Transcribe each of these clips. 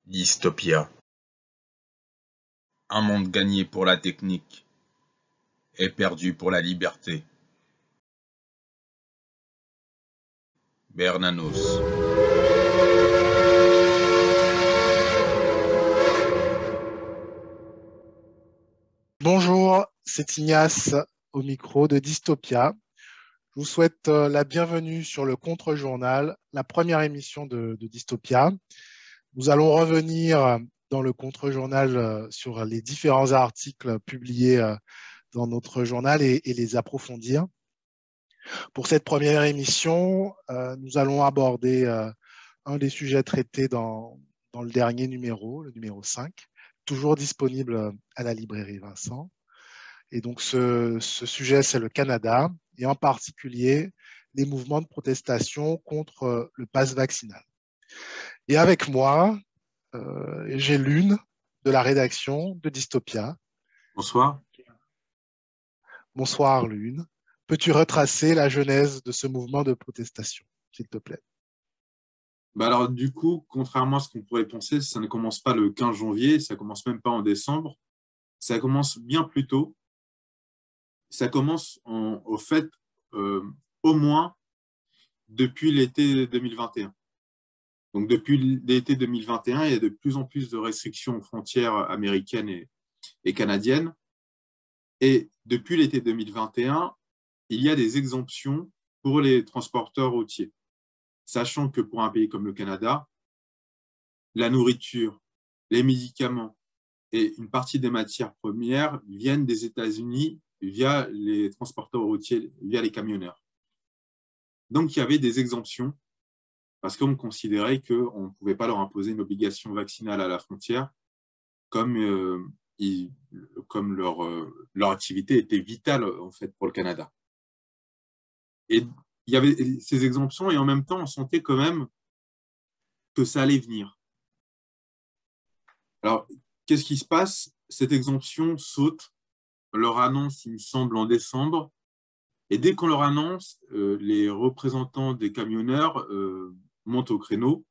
Dystopia. Un monde gagné pour la technique et perdu pour la liberté. Bernanos. Bonjour, c'est Ignace au micro de Dystopia. Je vous souhaite la bienvenue sur le Contre-Journal, la première émission de Dystopia. Nous allons revenir dans le Contre-Journal sur les différents articles publiés dans notre journal et les approfondir. Pour cette première émission, nous allons aborder un des sujets traités dans le dernier numéro, le numéro 5, toujours disponible à la librairie Vincent. Et donc, ce sujet, c'est le Canada, et en particulier les mouvements de protestation contre le pass vaccinal. Et avec moi, j'ai Lune de la rédaction de Dystopia. Bonsoir. Bonsoir, Lune. Peux-tu retracer la genèse de ce mouvement de protestation, s'il te plaît? Alors, du coup, contrairement à ce qu'on pourrait penser, ça ne commence pas le 15 janvier, ça ne commence même pas en décembre, ça commence bien plus tôt. Ça commence au fait, au moins, depuis l'été 2021. Donc, depuis l'été 2021, il y a de plus en plus de restrictions aux frontières américaines et canadiennes. Et depuis l'été 2021, il y a des exemptions pour les transporteurs routiers. Sachant que pour un pays comme le Canada, la nourriture, les médicaments et une partie des matières premières viennent des États-Unis via les transporteurs routiers, via les camionneurs. Donc, il y avait des exemptions parce qu'on considérait qu'on ne pouvait pas leur imposer une obligation vaccinale à la frontière comme leur activité était vitale en fait, pour le Canada. Et il y avait ces exemptions et en même temps, on sentait quand même que ça allait venir. Alors, qu'est-ce qui se passe? Cette exemption saute, on leur annonce, il me semble, en décembre, et dès qu'on leur annonce, les représentants des camionneurs montent au créneau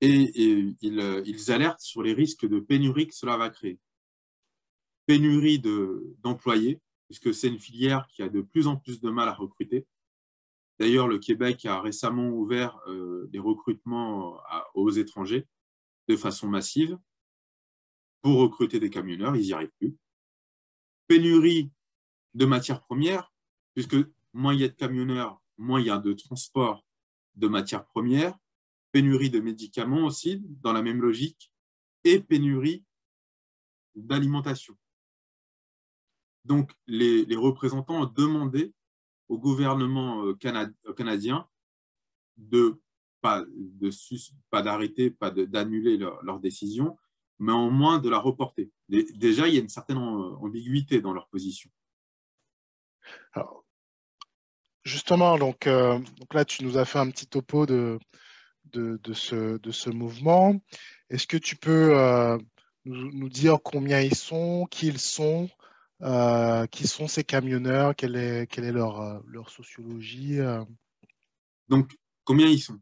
et ils alertent sur les risques de pénurie que cela va créer. Pénurie d'employés, puisque c'est une filière qui a de plus en plus de mal à recruter. D'ailleurs, le Québec a récemment ouvert des recrutements aux étrangers de façon massive pour recruter des camionneurs, ils n'y arrivent plus. Pénurie de matières premières, puisque moins il y a de camionneurs, moins il y a de transport de matières premières, pénurie de médicaments aussi, dans la même logique, et pénurie d'alimentation. Donc, les représentants ont demandé au gouvernement canadien pas d'arrêter, pas d'annuler leur décision, mais au moins de la reporter. Déjà, il y a une certaine ambiguïté dans leur position. Alors, justement, donc là, tu nous as fait un petit topo de ce mouvement. Est-ce que tu peux nous dire combien ils sont, qui sont ces camionneurs, quelle est leur sociologie? Donc, combien ils sont?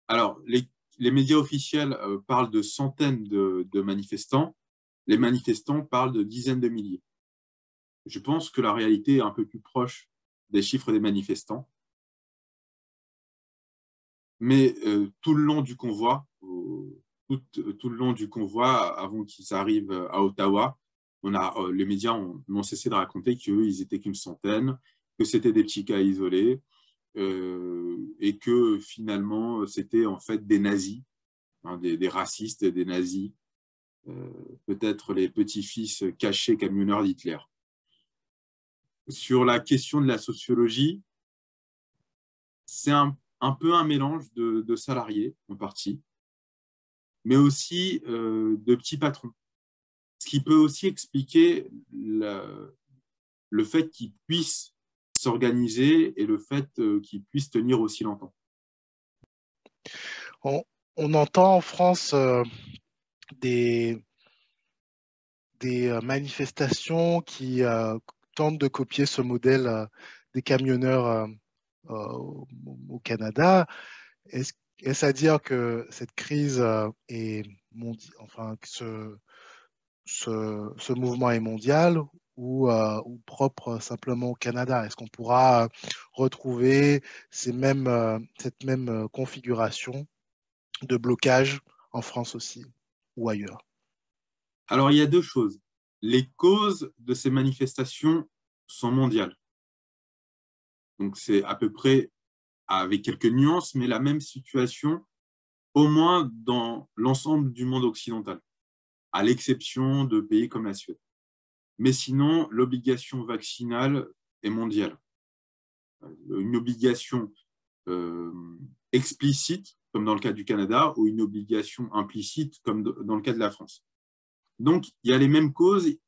Alors, les médias officiels parlent de centaines de manifestants. Les manifestants parlent de dizaines de milliers. Je pense que la réalité est un peu plus proche des chiffres des manifestants. Mais tout le long du convoi, tout le long du convoi, avant qu'ils arrivent à Ottawa, les médias n'ont cessé de raconter qu'ils étaient qu'une centaine, que c'était des petits cas isolés, et que finalement, c'était en fait des nazis, hein, des racistes, des nazis, peut-être les petits-fils cachés camionneurs d'Hitler. Sur la question de la sociologie, c'est un peu un mélange de salariés, en partie, mais aussi de petits patrons. Ce qui peut aussi expliquer le fait qu'ils puissent s'organiser et le fait qu'ils puissent tenir aussi longtemps. On entend en France des manifestations qui tentent de copier ce modèle des camionneurs au Canada. Est-ce à dire que cette crise est enfin, que ce mouvement est mondial ou propre simplement au Canada? Est-ce qu'on pourra retrouver cette même configuration de blocage en France aussi ou ailleurs? Alors, il y a deux choses. Les causes de ces manifestations sont mondiales. Donc, c'est à peu près, avec quelques nuances, mais la même situation, au moins dans l'ensemble du monde occidental, à l'exception de pays comme la Suède. Mais sinon, l'obligation vaccinale est mondiale. Une obligation euh, explicite, comme dans le cas du Canada, ou une obligation implicite, comme dans le cas de la France. Donc, il y a les mêmes causes, il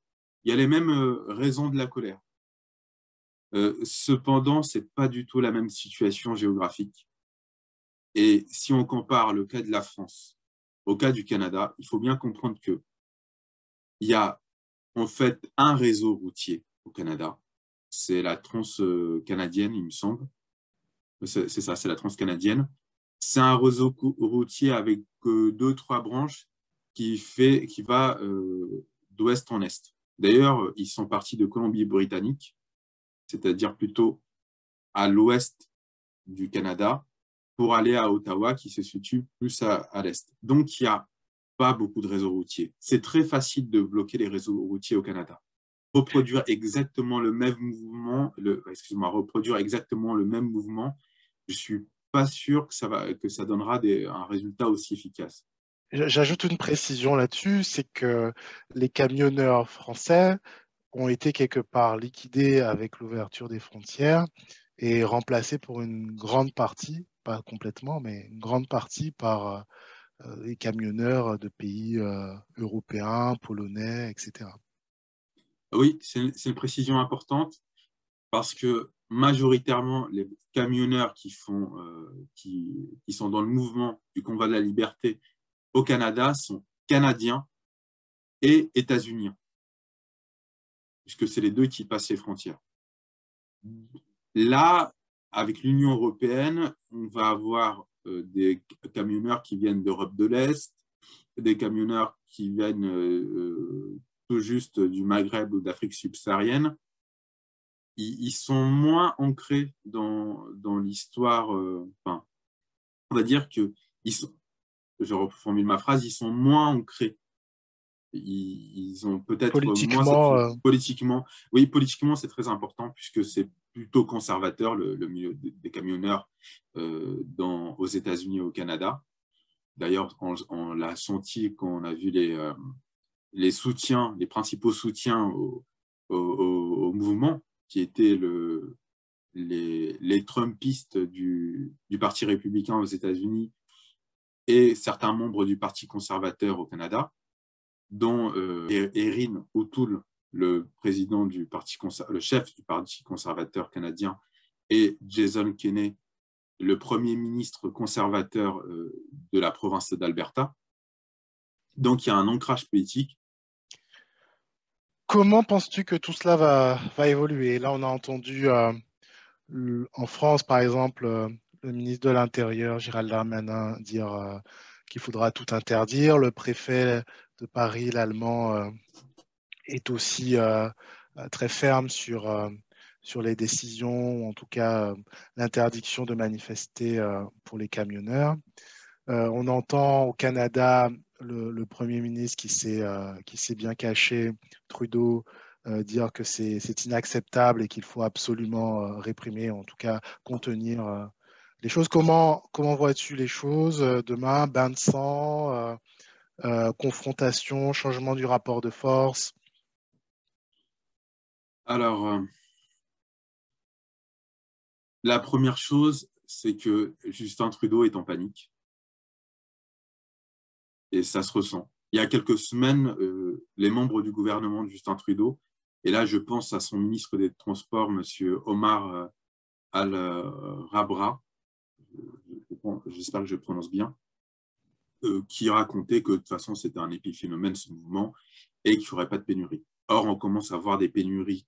y a les mêmes raisons de la colère. Cependant, ce n'est pas du tout la même situation géographique. Et si on compare le cas de la France au cas du Canada, il faut bien comprendre qu'il y a en fait un réseau routier au Canada. C'est la transcanadienne, il me semble. C'est ça, c'est la transcanadienne. C'est un réseau routier avec deux, trois branches qui va d'ouest en est. D'ailleurs, ils sont partis de Colombie-Britannique, c'est-à-dire plutôt à l'ouest du Canada, pour aller à Ottawa, qui se situe plus à l'est. Donc, il n'y a pas beaucoup de réseaux routiers. C'est très facile de bloquer les réseaux routiers au Canada. Reproduire exactement le même mouvement, reproduire exactement le même mouvement, je ne suis pas sûr que ça donnera un résultat aussi efficace. J'ajoute une précision là-dessus, c'est que les camionneurs français ont été quelque part liquidés avec l'ouverture des frontières et remplacés pour une grande partie, pas complètement, mais une grande partie par les camionneurs de pays européens, polonais, etc. Oui, c'est une précision importante parce que majoritairement, les camionneurs qui sont dans le mouvement du combat de la liberté au Canada sont canadiens et états-uniens, puisque c'est les deux qui passent les frontières. Là, avec l'Union européenne, on va avoir des camionneurs qui viennent d'Europe de l'Est, des camionneurs qui viennent tout juste du Maghreb ou d'Afrique subsaharienne. Ils sont moins ancrés dans l'histoire. Enfin, on va dire que je reformule ma phrase, ils sont moins ancrés. Ils ont peut-être moins politiquement. Oui, politiquement, c'est très important puisque c'est plutôt conservateur le milieu des camionneurs aux États-Unis et au Canada. D'ailleurs, on l'a senti quand on a vu les soutiens, les principaux soutiens au mouvement, qui étaient les Trumpistes du Parti républicain aux États-Unis et certains membres du Parti conservateur au Canada, dont Erin O'Toole, le chef du Parti conservateur canadien, et Jason Kenney, le premier ministre conservateur de la province d'Alberta. Donc, il y a un ancrage politique. Comment penses-tu que tout cela va évoluer? Là, on a entendu en France, par exemple, le ministre de l'Intérieur, Gérald Darmanin, dire qu'il faudra tout interdire. Le préfet de Paris, l'Allemand, est aussi très ferme sur les décisions, ou en tout cas l'interdiction de manifester pour les camionneurs. On entend au Canada le Premier ministre qui s'est bien caché, Trudeau, dire que c'est inacceptable et qu'il faut absolument réprimer, en tout cas contenir les choses. Comment vois-tu les choses demain? Bain de sang, confrontation, changement du rapport de force? Alors, la première chose, c'est que Justin Trudeau est en panique. Et ça se ressent. Il y a quelques semaines, les membres du gouvernement de Justin Trudeau, et là je pense à son ministre des Transports, M. Omar Al-Rabra, j'espère que je le prononce bien, qui racontait que de toute façon c'était un épiphénomène ce mouvement et qu'il n'y aurait pas de pénurie. Or, on commence à voir des pénuries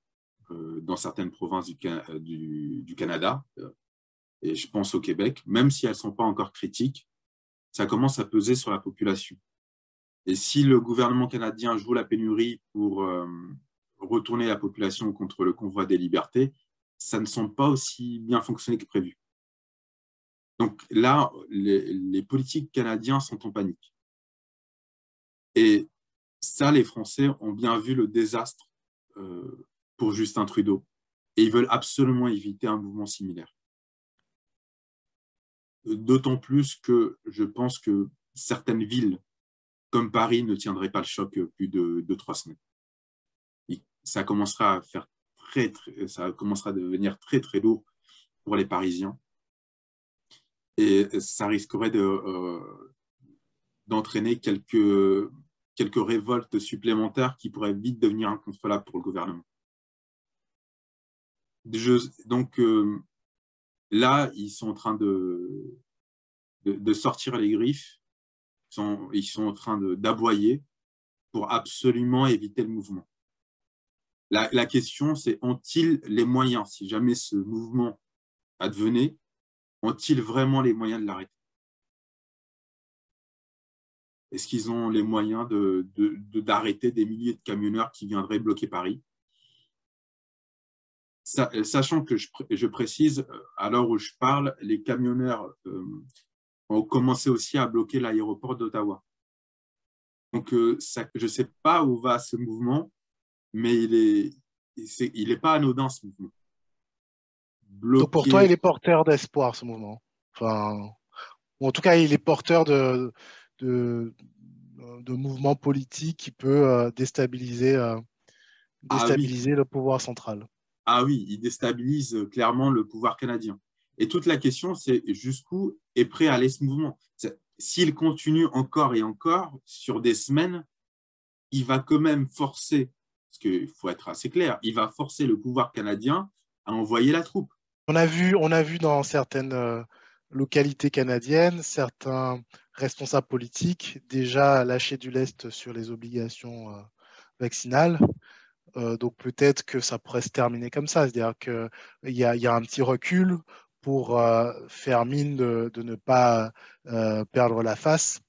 dans certaines provinces du Canada, et je pense au Québec, même si elles ne sont pas encore critiques, ça commence à peser sur la population. Et si le gouvernement canadien joue la pénurie pour retourner la population contre le convoi des libertés, ça ne semble pas aussi bien fonctionner que prévu. Donc là, les politiques canadiens sont en panique. Et ça, les Français ont bien vu le désastre pour Justin Trudeau. Et ils veulent absolument éviter un mouvement similaire. D'autant plus que je pense que certaines villes, comme Paris, ne tiendraient pas le choc plus de 3 semaines. Ça commencera à devenir très, très lourd pour les Parisiens. Et ça risquerait d'entraîner quelques révoltes supplémentaires qui pourraient vite devenir incontrôlables pour le gouvernement. Donc là, ils sont en train de sortir les griffes, ils sont en train d'aboyer pour absolument éviter le mouvement. La question, c'est ont-ils les moyens, si jamais ce mouvement advenait, ont-ils vraiment les moyens de l'arrêter? Est-ce qu'ils ont les moyens d'arrêter des milliers de camionneurs qui viendraient bloquer Paris? Sachant que je précise, à l'heure où je parle, les camionneurs ont commencé aussi à bloquer l'aéroport d'Ottawa. Donc, je ne sais pas où va ce mouvement, mais il n'est pas anodin, ce mouvement. Donc pour toi, il est porteur d'espoir, ce mouvement. Enfin, en tout cas, il est porteur de mouvements politiques qui peut déstabiliser le pouvoir central. Ah oui, il déstabilise clairement le pouvoir canadien. Et toute la question, c'est jusqu'où est prêt à aller ce mouvement. S'il continue encore et encore sur des semaines, il va quand même forcer, parce qu'il faut être assez clair, il va forcer le pouvoir canadien à envoyer la troupe. On a vu dans certaines localités canadiennes, certains responsables politiques déjà lâcher du lest sur les obligations vaccinales. Donc peut-être que ça pourrait se terminer comme ça, c'est-à-dire qu'il y a un petit recul pour faire mine de ne pas perdre la face.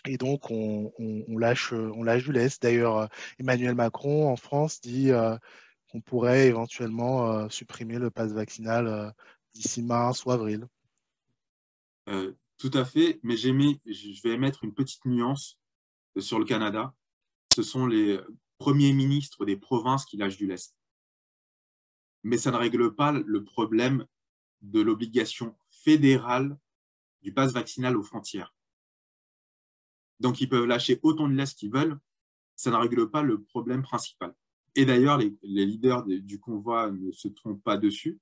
Et donc, on lâche du lest. D'ailleurs, Emmanuel Macron, en France, dit qu'on pourrait éventuellement supprimer le pass vaccinal d'ici mars ou avril. Tout à fait, mais je vais émettre une petite nuance sur le Canada. Ce sont les premiers ministres des provinces qui lâchent du lest. Mais ça ne règle pas le problème de l'obligation fédérale du pass vaccinal aux frontières. Donc, ils peuvent lâcher autant de lest qu'ils veulent, ça ne règle pas le problème principal. Et d'ailleurs, les leaders du convoi ne se trompent pas dessus,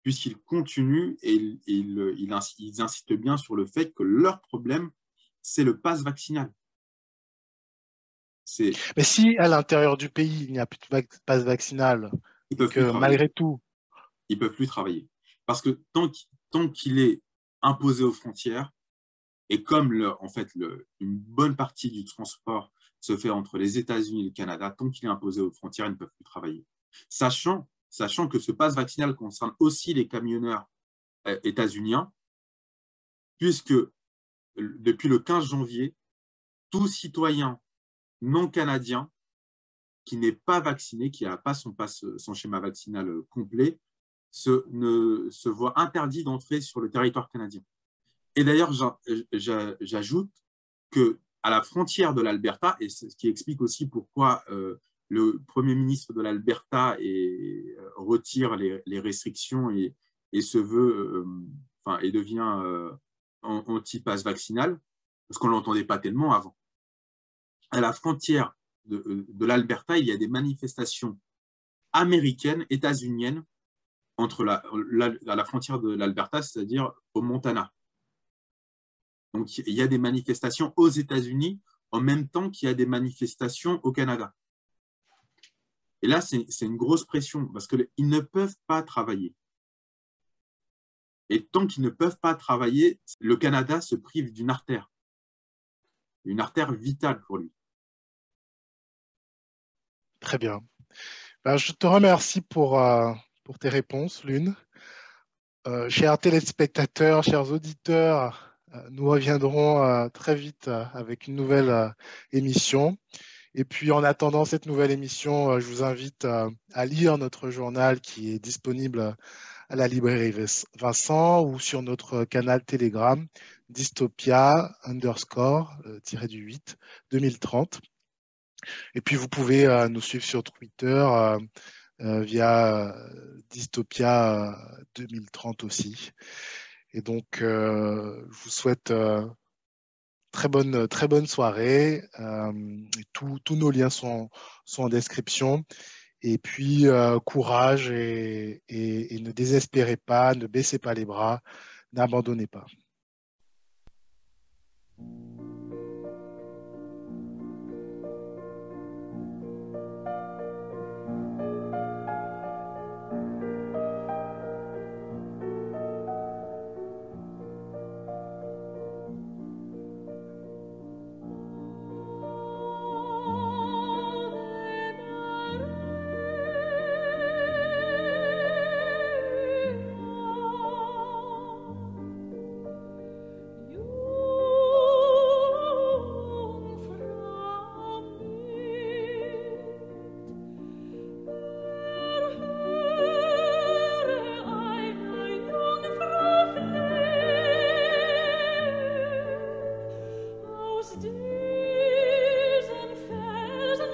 puisqu'ils continuent et ils insistent bien sur le fait que leur problème, c'est le pass vaccinal. Mais si à l'intérieur du pays, il n'y a plus de pass vaccinal, ils peuvent plus malgré tout... Ils ne peuvent plus travailler. Parce que tant qu'il est imposé aux frontières, et comme une bonne partie du transport se fait entre les États-Unis et le Canada, tant qu'il est imposé aux frontières, ils ne peuvent plus travailler. Sachant que ce pass vaccinal concerne aussi les camionneurs états-uniens, puisque depuis le 15 janvier, tout citoyen non canadien qui n'est pas vacciné, qui n'a pas son schéma vaccinal complet, se voit interdit d'entrer sur le territoire canadien. Et d'ailleurs, j'ajoute qu'à la frontière de l'Alberta, et ce qui explique aussi pourquoi le Premier ministre de l'Alberta retire les restrictions et se veut, et devient anti-pass vaccinal, parce qu'on ne l'entendait pas tellement avant. À la frontière de l'Alberta, il y a des manifestations américaines, états-uniennes, à la frontière de l'Alberta, c'est-à-dire au Montana. Donc, il y a des manifestations aux États-Unis en même temps qu'il y a des manifestations au Canada. Et là, c'est une grosse pression parce qu'ils ne peuvent pas travailler. Et tant qu'ils ne peuvent pas travailler, le Canada se prive d'une artère vitale pour lui. Très bien. Ben, je te remercie pour tes réponses, Lune. Chers téléspectateurs, chers auditeurs Nous reviendrons très vite avec une nouvelle émission. Et puis, en attendant cette nouvelle émission, je vous invite à lire notre journal qui est disponible à la librairie Vincent ou sur notre canal Telegram dystopia _, du 8 2030. Et puis, vous pouvez nous suivre sur Twitter via Dystopia 2030 aussi. Et donc, je vous souhaite très bonne soirée. Tous nos liens sont en description. Et puis, courage et ne désespérez pas, ne baissez pas les bras, n'abandonnez pas. Diesen Felsen